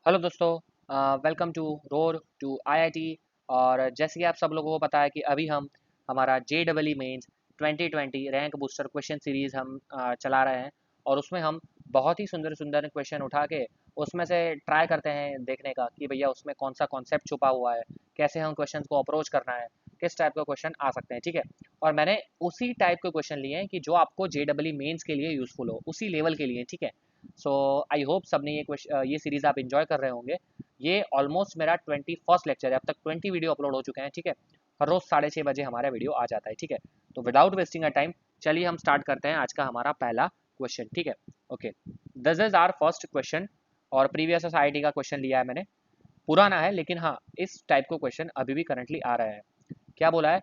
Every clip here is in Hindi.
हेलो दोस्तों, welcome to road to IIT. और जैसे कि आप सब लोगों को पता है कि अभी हम हमारा JEE mains 2020 rank booster question series हम चला रहे हैं। और उसमें हम बहुत ही सुंदर सुंदर क्वेश्चन उठा के उसमें से ट्राई करते हैं देखने का कि भैया उसमें कौन सा कॉन्सेप्ट छुपा हुआ है, कैसे हम क्वेश्चन को अप्रोच करना है, किस टाइप का क्वेश्चन आ सकते हैं। ठीक है, और मैंने उसी टाइप के क्वेश्चन लिए हैं कि जो आपको JEE मेंस के लिए यूज़फुल हो, उसी लेवल के लिए। ठीक है, सो आई होप सबने ये सीरीज़ आप इन्जॉय कर रहे होंगे। ये ऑलमोस्ट मेरा 21st लेक्चर है, अब तक 20 वीडियो अपलोड हो चुके हैं। ठीक है, हर रोज़ 6:30 बजे हमारा वीडियो आ जाता है। ठीक है, तो विदाउट वेस्टिंग अ टाइम चलिए हम स्टार्ट करते हैं आज का हमारा पहला क्वेश्चन। ठीक है, okay, this is our first question. और प्रीवियस SIT का क्वेश्चन लिया है मैंने, पुराना है लेकिन हाँ इस टाइप का क्वेश्चन अभी भी करंटली आ रहा है। क्या बोला है?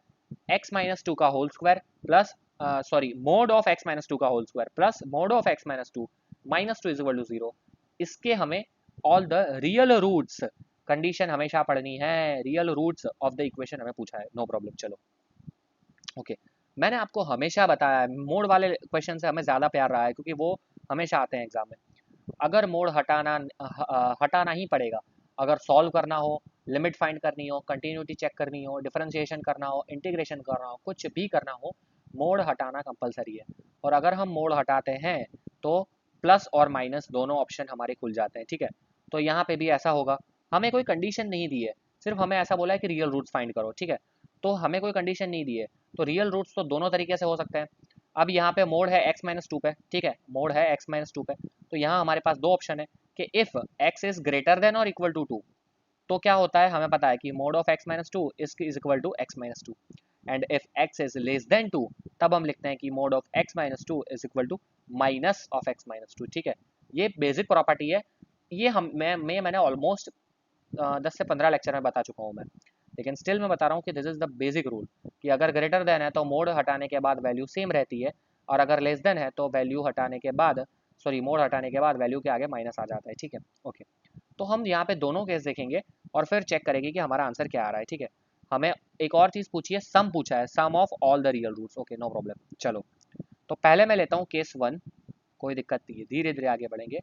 x-2 का whole square plus sorry mod of x-2 का whole square plus mod of x-2 -2 is equal to 0। इसके हमें all the real roots, condition हमेशा पढ़नी है, real roots of the equation हमें पूछा है। नो प्रॉब्लम, चलो ओके। मैंने आपको हमेशा बताया है मोड वाले क्वेश्चन से हमें ज़्यादा प्यार रहा है क्योंकि वो हमेशा आते हैं एग्जाम में। अगर मोड हटाना ही पड़ेगा, अगर सॉल्व करना हो, लिमिट फाइंड करनी हो, कंटिन्यूटी चेक करनी हो, डिफरेंशिएशन करना हो, इंटीग्रेशन करना हो, कुछ भी करना हो, मोड हटाना कंपलसरी है। और अगर हम मोड हटाते हैं तो प्लस और माइनस दोनों ऑप्शन हमारे खुल जाते हैं। ठीक है, तो यहाँ पे भी ऐसा होगा। हमें कोई कंडीशन नहीं दी है, सिर्फ हमें ऐसा बोला है कि रियल रूट्स फाइंड करो। ठीक है, तो हमें कोई कंडीशन नहीं दी है, तो रियल रूट्स तो दोनों तरीके से हो सकते हैं। अब यहाँ पे मोड है x-2 पे। ठीक है, मोड है x-2 पे, तो यहाँ हमारे पास दो ऑप्शन है कि if x is greater than और इक्वल टू 2, तो क्या होता है हमें पता है कि mod of x-2 is equal to x-2। And if x is less than 2, तब हम लिखते हैं कि mod of x-2 is equal to minus of x-2। ठीक है, ये बेसिक प्रॉपर्टी है। ये मैंने ऑलमोस्ट 10 से 15 लेक्चर में बता चुका हूँ मैं, लेकिन स्टिल मैं बता रहा हूँ कि this is the basic rule कि अगर ग्रेटर देन है तो मोड हटाने के बाद वैल्यू सेम रहती है, और अगर लेस देन है तो वैल्यू हटाने के बाद, सॉरी मोड हटाने के बाद वैल्यू के आगे माइनस आ जाता है। ठीक है, ओके, तो हम यहाँ पे दोनों केस देखेंगे और फिर चेक करेंगे कि हमारा आंसर क्या आ रहा है। ठीक है, हमें एक और चीज़ पूछी है, सम पूछा है, sum of all the real roots. Okay, no problem, चलो तो पहले मैं लेता हूँ केस 1, कोई दिक्कत नहीं है, धीरे धीरे आगे बढ़ेंगे।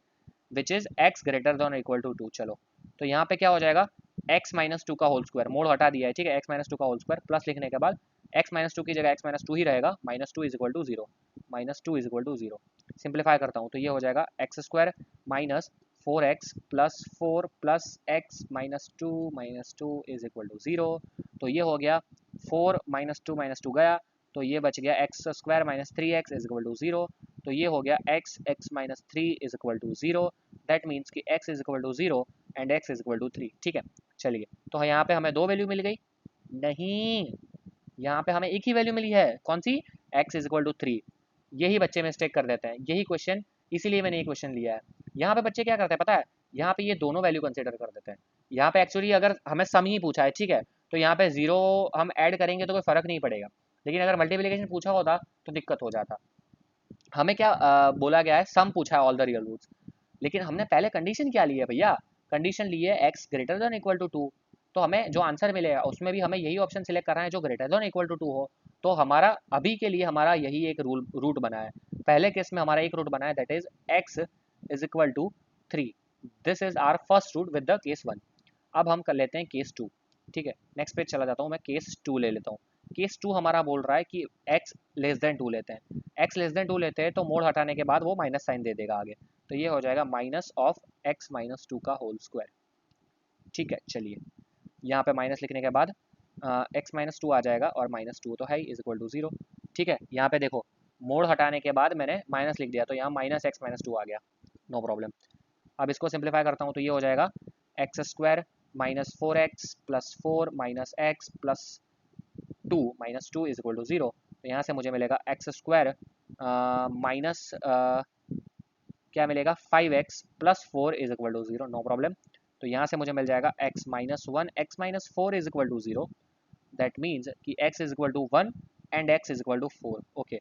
Which is x greater than equal to 2। चलो, तो यहाँ पे क्या हो जाएगा, x-2 का होल स्क्वायर, मोड हटा दिया है। ठीक है, x-2 का होल स्क्वायर प्लस लिखने के बाद x-2 की जगह x-2 ही रहेगा, -2 is equal to 0, -2 is equal to 0। Simplify करता हूँ तो ये हो जाएगा x square minus 4x plus 4 plus x minus two is equal to 0। तो ये हो गया 4 माइनस टू गया, तो ये बच गया x square minus 3x is equal to 0। तो ये हो गया x minus 3 is equal to 0। That means कि x is equal to 0 and x is equal to 3। ठीक है, चलिए, तो यहाँ पे हमें दो वैल्यू मिल गई? नहीं, यहाँ पे हमें एक ही वैल्यू मिली है। कौन सी? x is equal to 3। यही बच्चे मिस्टेक कर देते हैं, यही क्वेश्चन, इसीलिए मैंने ये क्वेश्चन लिया है। यहाँ पे बच्चे क्या करते हैं पता है, यहाँ पे ये दोनों वैल्यू कंसिडर कर देते हैं। यहाँ पे एक्चुअली अगर हमें सम ही पूछा है, ठीक है, तो यहाँ पे जीरो हम ऐड करेंगे तो कोई फर्क नहीं पड़ेगा, लेकिन अगर मल्टीप्लिकेशन पूछा होता तो दिक्कत हो जाता। हमें क्या बोला गया है, सम पूछा है ऑल द रियल रूट्स, लेकिन हमने पहले कंडीशन क्या ली है भैया, कंडीशन ली है x greater than equal to 2। तो हमें जो आंसर मिलेगा उसमें भी हमें यही ऑप्शन सिलेक्ट करना है जो ग्रेटर देन इक्वल टू 2 हो। तो हमारा अभी के लिए हमारा यही एक रूट बना है। पहले केस में हमारा एक रूट बना है, that is x is equal to 3। This is our first root with the case 1। अब हम कर लेते हैं केस 2। ठीक है, नेक्स्ट पेज चला जाता हूँ, मैं केस 2 ले लेता हूँ। केस 2 हमारा बोल रहा है कि x लेस देन 2 लेते हैं। x लेस देन 2 लेते हैं तो मोड हटाने के बाद वो माइनस साइन दे देगा आगे, तो ये हो जाएगा माइनस ऑफ x माइनस 2 का होल स्क्वायर। ठीक है, चलिए, यहाँ पे माइनस लिखने के बाद x माइनस 2 आ जाएगा और माइनस 2 तो है इज इक्वल टू 0। ठीक है, यहाँ पे देखो, मोड हटाने के बाद मैंने माइनस लिख दिया तो यहाँ माइनस एक्स माइनस 2 आ गया। No problem. अब इसको सिंप्लीफाई करता हूँ तो ये हो जाएगा x square minus 4x plus 4 minus x plus 2 minus 2 is equal to 0। तो यहाँ से मुझे मिलेगा एक्स स्क्वायर माइनस क्या मिलेगा 5x plus 4 is equal to 0। No problem. तो यहाँ से मुझे मिल जाएगा x minus 1 x minus 4 is equal to 0। That means कि x is equal to 1 and x is equal to 4। Okay,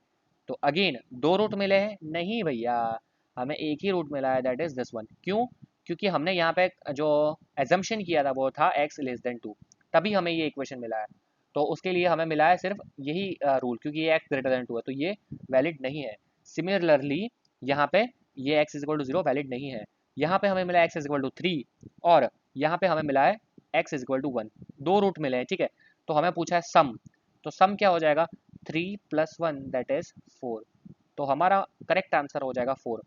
तो अगेन दो रूट मिले हैं? नहीं भैया, हमें एक ही रूट मिला है, दैट इज दिस वन। क्यों? क्योंकि हमने यहाँ पे जो एजम्पशन किया था वो था x लेस देन 2, तभी हमें ये इक्वेशन मिला है। तो उसके लिए हमें मिला है सिर्फ यही रूल, क्योंकि ये x ग्रेटर देन 2 है तो ये वैलिड नहीं है। सिमिलरली यहाँ पे ये x is equal to 0 valid नहीं है। यहाँ पे हमें मिला x इज इक्वल टू 3 और यहाँ पे हमें मिला है x इज इक्वल टू 1, दो रूट मिले हैं, ठीक है। तो हमें पूछा है सम, तो सम क्या हो जाएगा 3 + 1 दैट इज 4, तो हमारा करेक्ट आंसर हो जाएगा 4।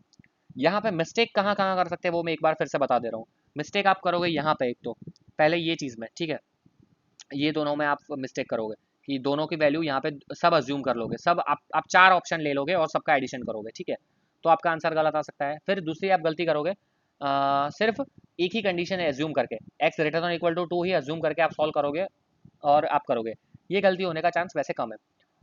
यहाँ पे मिस्टेक कहाँ कहाँ कर सकते हैं वो मैं एक बार फिर से बता दे रहा हूँ। मिस्टेक आप करोगे यहाँ पे, एक तो पहले ये चीज़ में, ठीक है, ये दोनों में आप मिस्टेक करोगे कि दोनों की वैल्यू यहाँ पे सब अज्यूम कर लोगे, सब आप 4 ऑप्शन ले लोगे और सबका एडिशन करोगे, ठीक है, तो आपका आंसर गलत आ सकता है। फिर दूसरी आप गलती करोगे सिर्फ एक ही कंडीशन है एज्यूम करके, x greater than equal to 2 ही एज्यूम करके आप सॉल्व करोगे और आप करोगे, ये गलती होने का चांस वैसे कम है।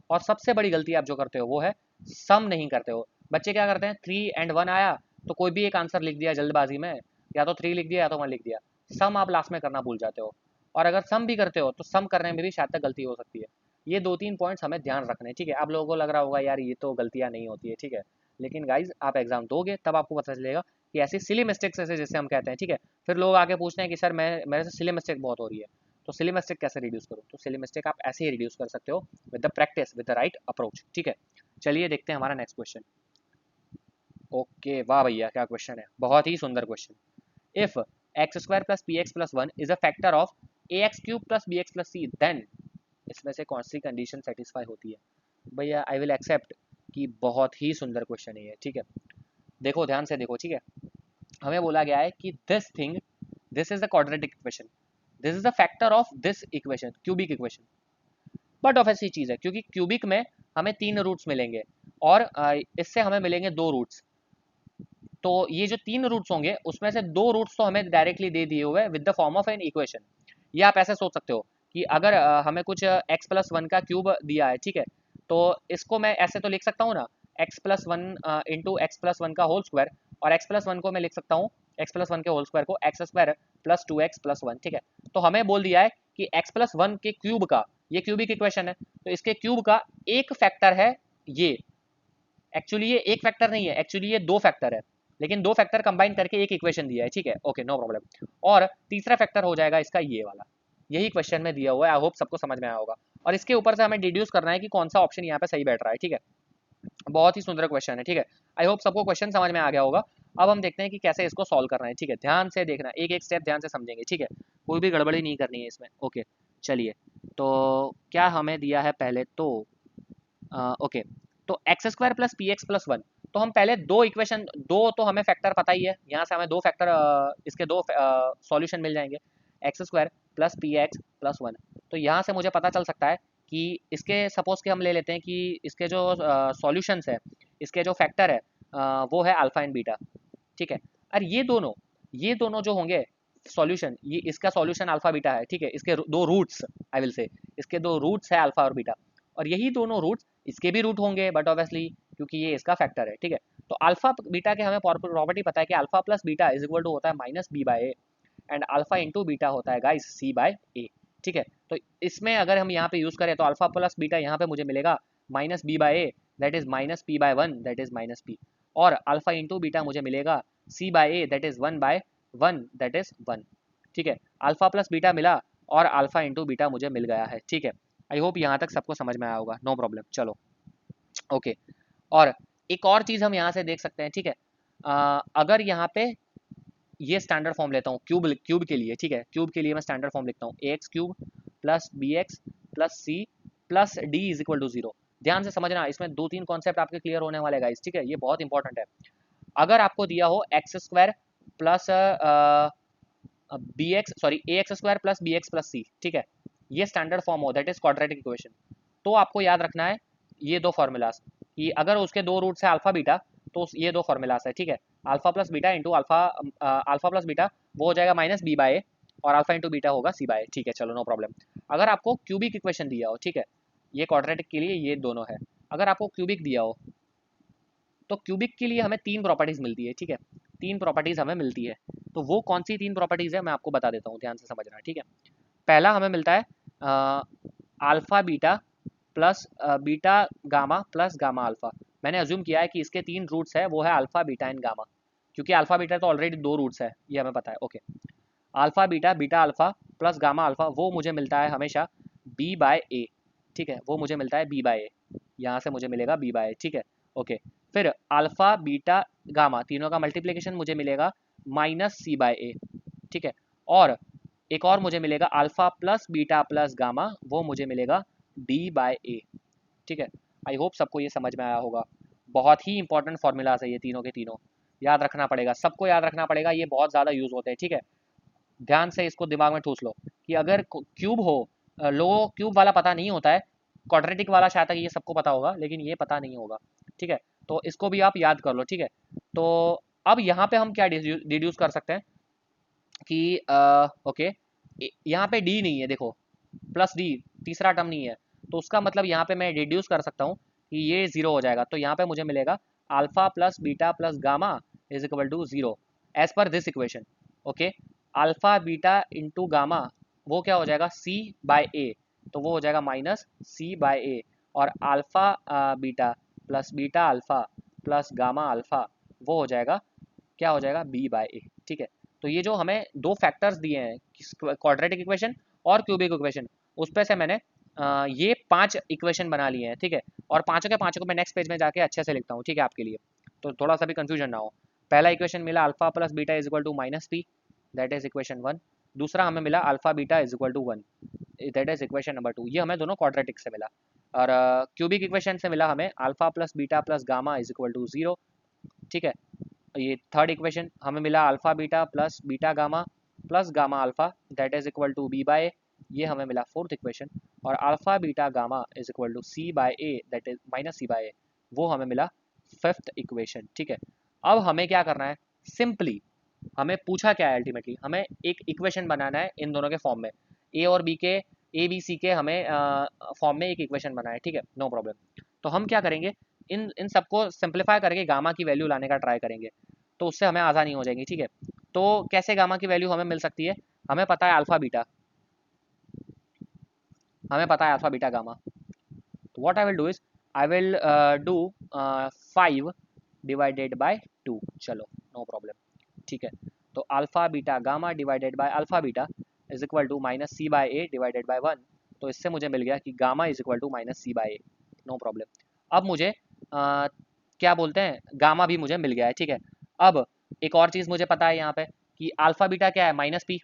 और सबसे बड़ी गलती आप जो करते हो वो है सम नहीं करते हो। बच्चे क्या करते हैं 3 and 1 आया तो कोई भी एक आंसर लिख दिया जल्दबाजी में, या तो 3 लिख दिया या तो 1 लिख दिया, सम आप लास्ट में करना भूल जाते हो। और अगर सम भी करते हो तो सम करने में भी शायद तक गलती हो सकती है। ये 2-3 पॉइंट्स हमें ध्यान रखने हैं, ठीक है। आप लोगों को लग रहा होगा यार ये तो गलतियाँ नहीं होती है, ठीक है, लेकिन गाइज आप एग्जाम दोगे तब आपको पता चलेगा कि ऐसी सिली मिस्टेक्स ऐसे जिसे हम कहते हैं, ठीक है। फिर लोग आके पूछते हैं कि सर मैं मेरे से सिली मिस्टेक बहुत हो रही है, तो सिली मिस्टेक कैसे रिड्यूस करूँ, तो सिली मिस्टेक आप ऐसे ही रिड्यूस कर सकते हो with the practice, with the right approach, ठीक है। चलिए देखते हैं हमारा नेक्स्ट क्वेश्चन। ओके, वाह भैया क्या क्वेश्चन है, बहुत ही सुंदर question. If x² + px + 1 is a factor of ax³ + bx + c, then इसमें से कौन सी कंडीशन सेटिस्फाई होती है। भैया आई विल एक्सेप्ट कि बहुत ही सुंदर क्वेश्चन है ये, ठीक है। देखो ध्यान से देखो, ठीक है, हमें बोला गया है कि this is the quadratic equation, this is the factor of this equation, cubic equation. But of ऐसी चीज़ है क्योंकि क्यूबिक में हमें 3 रूट्स मिलेंगे और इससे हमें मिलेंगे 2 रूट्स, तो ये जो 3 रूट्स होंगे उसमें से 2 रूट्स तो हमें डायरेक्टली दे दिए हुए with the form of an equation. ये आप ऐसे सोच सकते हो कि अगर हमें कुछ x + 1 का क्यूब दिया है, ठीक है, तो इसको मैं ऐसे तो लिख सकता हूँ ना, x + 1 इंटू x + 1 का होल स्क्वायर, और x + 1 को मैं लिख सकता हूँ, x + 1 के होल स्क्वायर को x² + 2x + 1, ठीक है। तो हमें बोल दिया है कि x + 1 के क्यूब का, ये क्यूबिक इक्वेशन है, तो इसके क्यूब का एक फैक्टर है ये। एक्चुअली ये एक फैक्टर नहीं है, एक्चुअली ये 2 फैक्टर है, लेकिन 2 फैक्टर कंबाइन करके एक इक्वेशन दिया है, ठीक है, ओके नो प्रॉब्लम। और तीसरा फैक्टर हो जाएगा इसका ये वाला, यही क्वेश्चन में दिया हुआ है, आई होप सबको समझ में आया होगा। और इसके ऊपर से हमें डिड्यूस करना है कि कौन सा ऑप्शन यहाँ पे सही बैठ रहा है, ठीक है। बहुत ही सुंदर क्वेश्चन है, ठीक है, आई होप सबको क्वेश्चन समझ में आ गया होगा। अब हम देखते हैं कि कैसे इसको सॉल्व करना है, ठीक है, ध्यान से देखना, एक एक स्टेप ध्यान से समझेंगे, ठीक है, कोई भी गड़बड़ी नहीं करनी है इसमें, ओके। चलिए, तो क्या हमें दिया है पहले तो ओके, तो x² + px + 1, तो हम पहले दो इक्वेशन, दो तो हमें फैक्टर पता ही है, यहाँ से हमें दो फैक्टर इसके दो सॉल्यूशन मिल जाएंगे, x² + px + 1। तो यहाँ से मुझे पता चल सकता है कि इसके सपोज के हम ले लेते हैं कि इसके जो सॉल्यूशंस है, इसके जो फैक्टर है वो है अल्फा एंड बीटा, ठीक है। और ये दोनों जो होंगे सॉल्यूशन, ये इसका सॉल्यूशन अल्फा बीटा है, ठीक है, इसके दो रूट्स, आई विल से इसके दो रूट्स है अल्फा और बीटा, और यही दोनों रूट्स इसके भी रूट होंगे, बट ऑब्वियसली क्योंकि ये इसका फैक्टर है, ठीक है। तो अल्फा बीटा के हमें प्रॉपर्टी पता है कि alpha + beta is equal to होता है -b/a, and alpha into beta होता है गाइस c/a, ठीक है। तो इसमें अगर हम यहाँ पे यूज करें तो अल्फा + बीटा यहाँ पे मुझे मिलेगा -b/a, that is -p/1, that is -p, और अल्फा इंटू बीटा मुझे मिलेगा c/a, that is 1/1, that is 1, ठीक है। अल्फा + बीटा मिला और अल्फा इंटू बीटा मुझे मिल गया है, ठीक है। आई होप यहाँ तक सबको समझ में आया होगा, नो प्रॉब्लम। चलो ओके, और एक और चीज़ हम यहाँ से देख सकते हैं, ठीक है, अगर यहाँ पे ये स्टैंडर्ड फॉर्म लेता हूँ क्यूब के लिए, ठीक है, क्यूब के लिए मैं स्टैंडर्ड फॉर्म लिखता हूँ ax³ + bx + c + d is equal to 0। ध्यान से समझना, इसमें 2-3 कॉन्सेप्ट आपके क्लियर होने वाले गाइस, ठीक है, ये बहुत इंपॉर्टेंट है। अगर आपको दिया हो x² + ax² + bx + c, ठीक है, ये स्टैंडर्ड फॉर्म हो, दैट इज क्वाड्रेटिक इक्वेशन, तो आपको याद रखना है ये दो फार्मूलाज, कि अगर उसके दो रूट्स है अल्फा बीटा तो ये दो फार्मूलाज है, ठीक है। Alpha + beta into alpha + beta वो हो जाएगा -b/a, और अल्फा इंटू बीटा होगा c/a, ठीक है, चलो नो प्रॉब्लम। अगर आपको क्यूबिक इक्वेशन दिया हो, ठीक है, ये क्वाड्रेटिक के लिए ये दोनों है, अगर आपको क्यूबिक दिया हो तो क्यूबिक के लिए हमें 3 प्रॉपर्टीज मिलती है, ठीक है, 3 प्रॉपर्टीज हमें मिलती है। तो वो कौन सी 3 प्रॉपर्टीज है मैं आपको बता देता हूँ, ध्यान से समझना, ठीक है। पहला हमें मिलता है alpha beta plus beta gamma plus gamma alpha. मैंने अज्यूम किया है कि इसके 3 रूट्स है, वो है अल्फा बीटा एंड गामा, क्योंकि अल्फा बीटा तो ऑलरेडी 2 रूट्स है, ये हमें पता है, okay. Alpha beta beta alpha plus gamma alpha वो मुझे मिलता है हमेशा b/a, ठीक है, वो मुझे मिलता है b/a, यहाँ से मुझे मिलेगा b/a, ठीक है, ओके। फिर अल्फा बीटा गामा तीनों का मल्टीप्लिकेशन मुझे मिलेगा माइनस सी बाय ए, ठीक है। और एक और मुझे मिलेगा alpha plus beta plus gamma, वो मुझे मिलेगा डी बाय ए, ठीक है। आई होप सबको ये समझ में आया होगा। बहुत ही इंपॉर्टेंट फॉर्मूलाज है ये तीनों के तीनों, याद रखना पड़ेगा, सबको याद रखना पड़ेगा, ये बहुत ज़्यादा यूज़ होते हैं, ठीक है। ध्यान से इसको दिमाग में ठूस लो कि अगर क्यूब हो, लोगों को क्यूब वाला पता नहीं होता है, क्वाड्रेटिक वाला शायद तक ये सबको पता होगा, लेकिन ये पता नहीं होगा, ठीक है। तो इसको भी आप याद कर लो, ठीक है। तो अब यहाँ पे हम क्या डिड्यूस कर सकते हैं कि ओके, यहाँ पे डी नहीं है, देखो प्लस डी तीसरा टर्म नहीं है, तो उसका मतलब यहाँ पे मैं डिड्यूस कर सकता हूँ कि ये ज़ीरो हो जाएगा। तो यहाँ पे मुझे मिलेगा alpha plus beta plus gamma is equal to zero as per this equation, okay. Alpha beta into gamma वो क्या हो जाएगा, सी बाय ए, तो वो हो जाएगा माइनस सी बाय ए। और alpha beta plus beta alpha plus gamma alpha वो हो जाएगा, क्या हो जाएगा, बी बाय ए, ठीक है। तो ये जो हमें दो फैक्टर्स दिए हैं, क्वाड्रेटिक इक्वेशन और क्यूबिक इक्वेशन, उस पर से मैंने ये 5 इक्वेशन बना लिए हैं, ठीक है। और पाँचों के पाँचों को मैं नेक्स्ट पेज में जाके अच्छे से लिखता हूँ, ठीक है, आपके लिए, तो थोड़ा सा भी कन्फ्यूजन ना हो। पहला इक्वेशन मिला alpha plus beta is equal to minus p, that is equation 1। दूसरा हमें मिला alpha beta is equal to 1, that is equation number 2। ये हमें दोनों क्वाड्रेटिक से मिला। और क्यूबिक इक्वेशन से मिला हमें alpha plus beta plus gamma is equal to 0, ठीक है। ये थर्ड इक्वेशन हमें मिला alpha beta plus beta gamma plus gamma alpha that is equal to b by, ये हमें मिला फोर्थ इक्वेशन। और alpha beta gamma is equal to c by a that is minus c by a, वो हमें मिला फिफ्थ इक्वेशन, ठीक है। अब हमें क्या करना है, सिंपली हमें पूछा क्या है, अल्टीमेटली हमें एक इक्वेशन बनाना है इन दोनों के फॉर्म में, ए और बी के, ए बी सी के हमें फॉर्म में एक इक्वेशन बनाना है, ठीक है, नो प्रॉब्लम। तो हम क्या करेंगे, इन इन सबको सिंप्लीफाई करके गामा की वैल्यू लाने का ट्राई करेंगे, तो उससे हमें आसानी हो जाएगी, ठीक है। तो कैसे गामा की वैल्यू हमें मिल सकती है, हमें पता है अल्फा बीटा, हमें पता है अल्फा बीटा गामा। तो what I will do is I will do 5 divided by 2, चलो नो प्रॉब्लम, ठीक है। तो alpha beta gamma divided by alpha beta is equal to minus c by a divided by 1। तो इससे मुझे मिल गया कि gamma is equal to minus c by a, no problem. अब मुझे क्या बोलते हैं, गामा भी मुझे मिल गया है, ठीक है। अब एक और चीज़ मुझे पता है यहाँ पे कि अल्फा बीटा क्या है, माइनस पी।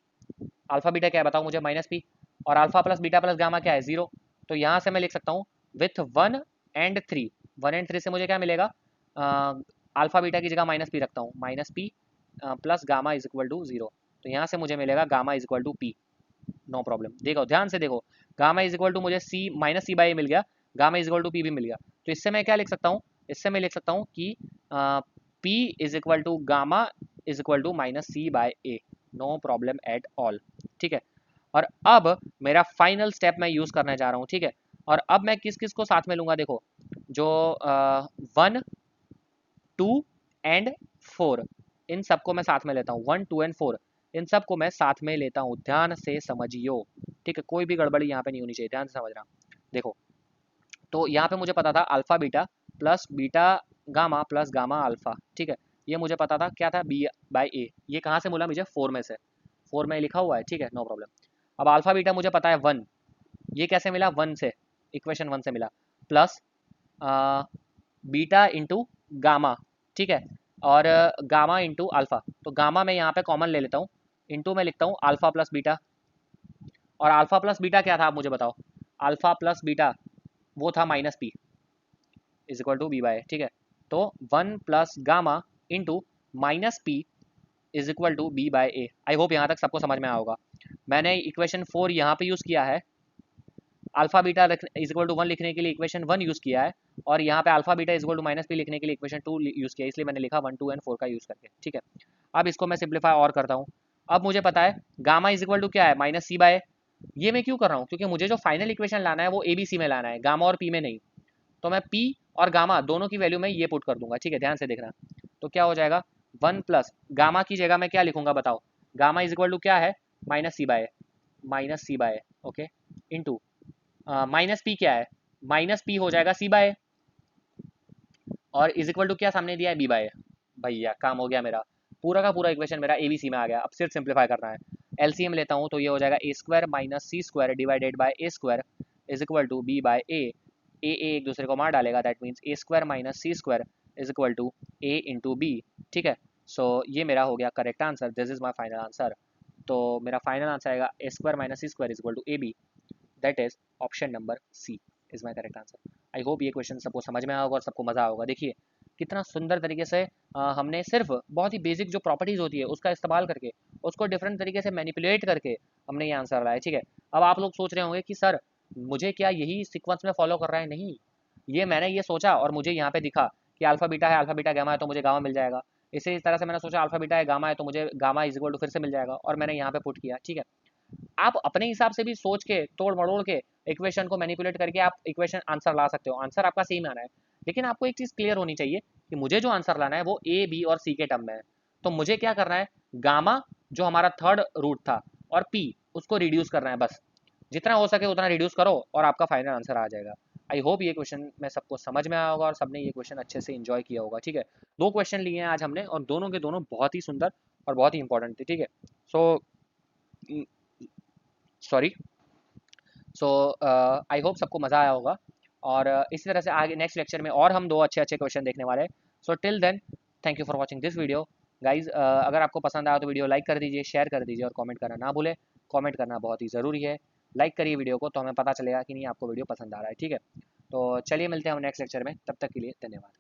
अल्फा बीटा क्या है बताओ मुझे, माइनस पी। और alpha plus beta plus gamma क्या है, 0। तो यहाँ से मैं लिख सकता हूँ विथ 1 एंड 3, 1 एंड 3 से मुझे क्या मिलेगा, अल्फा बीटा की जगह माइनस पी रखता हूँ, minus p plus gamma is equal to 0। तो यहाँ से मुझे मिलेगा gamma is equal to p, no problem. देखो ध्यान से देखो, गामा इज इक्वल टू मुझे सी माइनस सी बाई ए मिल गया, gamma is equal to p भी मिल गया। तो इससे मैं क्या लिख सकता हूँ, इससे मैं लिख सकता हूँ कि p is equal to gamma is equal to minus c by a, no problem at all, ठीक है। और अब मेरा फाइनल स्टेप मैं यूज़ करने जा रहा हूँ, ठीक है। और अब मैं किस किस को साथ में लूँगा, देखो जो 1 2 एंड 4, इन सबको मैं साथ में लेता हूँ, 1 2 एंड 4 इन सबको मैं साथ में लेता हूँ, ध्यान से समझियो, ठीक है। कोई भी गड़बड़ी यहाँ पे नहीं होनी चाहिए, ध्यान से समझना। देखो तो यहाँ पे मुझे पता था alpha beta plus beta gamma plus gamma alpha, ठीक है। ये मुझे पता था क्या था, बी बाई ए। ये कहाँ से मिला मुझे, 4 में से, 4 में लिखा हुआ है, ठीक है, नो प्रॉब्लम। अब अल्फा बीटा मुझे पता है 1, ये कैसे मिला, 1 से, इक्वेशन 1 से मिला, प्लस बीटा इंटू गामा, ठीक है। और गामा इंटू अल्फा, तो गामा मैं यहाँ पे कॉमन ले लेता हूँ, इंटू में लिखता हूँ अल्फा प्लस बीटा। और अल्फा प्लस बीटा क्या था आप मुझे बताओ, अल्फा प्लस बीटा वो था minus p is equal to b by, ठीक है। तो 1 plus gamma into minus p is equal to b by a. I hope यहाँ तक सबको समझ में आया होगा। मैंने इक्वेशन 4 यहाँ पे यूज़ किया है, alpha beta is equal to 1 लिखने के लिए इक्वेशन 1 यूज़ किया है, और यहाँ पे alpha beta is equal to minus p लिखने के लिए इक्वेशन 2 यूज़ किया है, इसलिए मैंने लिखा 1 2 एंड 4 का यूज़ करके, ठीक है। अब इसको मैं सिंप्लीफाई और करता हूँ। अब मुझे पता है गामा इज इक्वल टू क्या है, माइनस सी बाय। ये मैं क्यों कर रहा हूँ, क्योंकि मुझे जो फाइनल इक्वेशन लाना है वो ए बी सी में लाना है, गामा और पी में नहीं। तो मैं पी और गामा दोनों की वैल्यू में ये पुट कर दूंगा, ठीक है, ध्यान से देखना। तो क्या हो जाएगा, 1 प्लस गामा की जगह मैं क्या लिखूंगा बताओ, गामा इज इक्वल टू क्या है, minus c by, minus c by, okay, into minus p क्या है, माइनस पी हो जाएगा सी बाय, और इज इक्वल टू क्या सामने दिया है, बी बाय। भैया काम हो गया मेरा, पूरा का पूरा इक्वेशन मेरा ए बी सी में आ गया। अब सिर्फ सिंप्लीफाई करना है, एलसीएम लेता हूँ तो ये हो जाएगा a square minus c square divided by a square is equal to b by a. A एक दूसरे को मार डालेगा, that means a square minus c square is equal to a into b, ठीक है। सो ये मेरा हो गया correct answer, this is my final answer. तो मेरा फाइनल आंसर आएगा a square minus c square is equal to a b, that is option number c is my correct answer. I hope ये क्वेश्चन सबको समझ में आया होगा और सबको मजा होगा। देखिए कितना सुंदर तरीके से हमने सिर्फ बहुत ही बेसिक जो प्रॉपर्टीज होती है उसका इस्तेमाल करके उसको डिफरेंट तरीके से मैनिपुलेट करके हमने ये आंसर लाया। ठीक है, अब आप लोग सोच रहे होंगे कि सर मुझे क्या यही सीक्वेंस में फॉलो कर रहा है? नहीं, ये मैंने ये सोचा और मुझे यहाँ पे दिखा कि अल्फा बीटा है, अल्फा बीटा गामा है, तो मुझे गामा मिल जाएगा। इसी तरह से मैंने सोचा अल्फा बीटा है गामा है तो मुझे गामा इज इक्वल टू फिर से मिल जाएगा, और मैंने यहाँ पे पुट किया। ठीक है, आप अपने हिसाब से भी सोच के तोड़ मड़ोड़ के इक्वेशन को मैनिपुलेट करके आप इक्वेशन आंसर ला सकते हो, आंसर आपका सेम आना है। लेकिन आपको एक चीज़ क्लियर होनी चाहिए कि मुझे जो आंसर लाना है वो ए बी और सी के टर्म में है। तो मुझे क्या करना है, गामा जो हमारा थर्ड रूट था और पी उसको रिड्यूस करना है, बस जितना हो सके उतना रिड्यूस करो और आपका फाइनल आंसर आ जाएगा। आई होप ये क्वेश्चन में सबको समझ में आया होगा और सबने ये क्वेश्चन अच्छे से इन्जॉय किया होगा। ठीक है, दो क्वेश्चन लिए हैं आज हमने और दोनों के दोनों बहुत ही सुंदर और बहुत ही इंपॉर्टेंट थे। ठीक है, so sorry, so I hope सबको मज़ा आया होगा और इसी तरह से आगे नेक्स्ट लेक्चर में और हम दो अच्छे अच्छे क्वेश्चन देखने वाले हैं। So till then thank you for watching this video guys. अगर आपको पसंद आया तो वीडियो लाइक कर दीजिए, शेयर कर दीजिए और कमेंट करना ना भूलें। कमेंट करना बहुत ही ज़रूरी है, लाइक करिए वीडियो को तो हमें पता चलेगा कि नहीं आपको वीडियो पसंद आ रहा है। ठीक है, तो चलिए मिलते हैं हम नेक्स्ट लेक्चर में, तब तक के लिए धन्यवाद।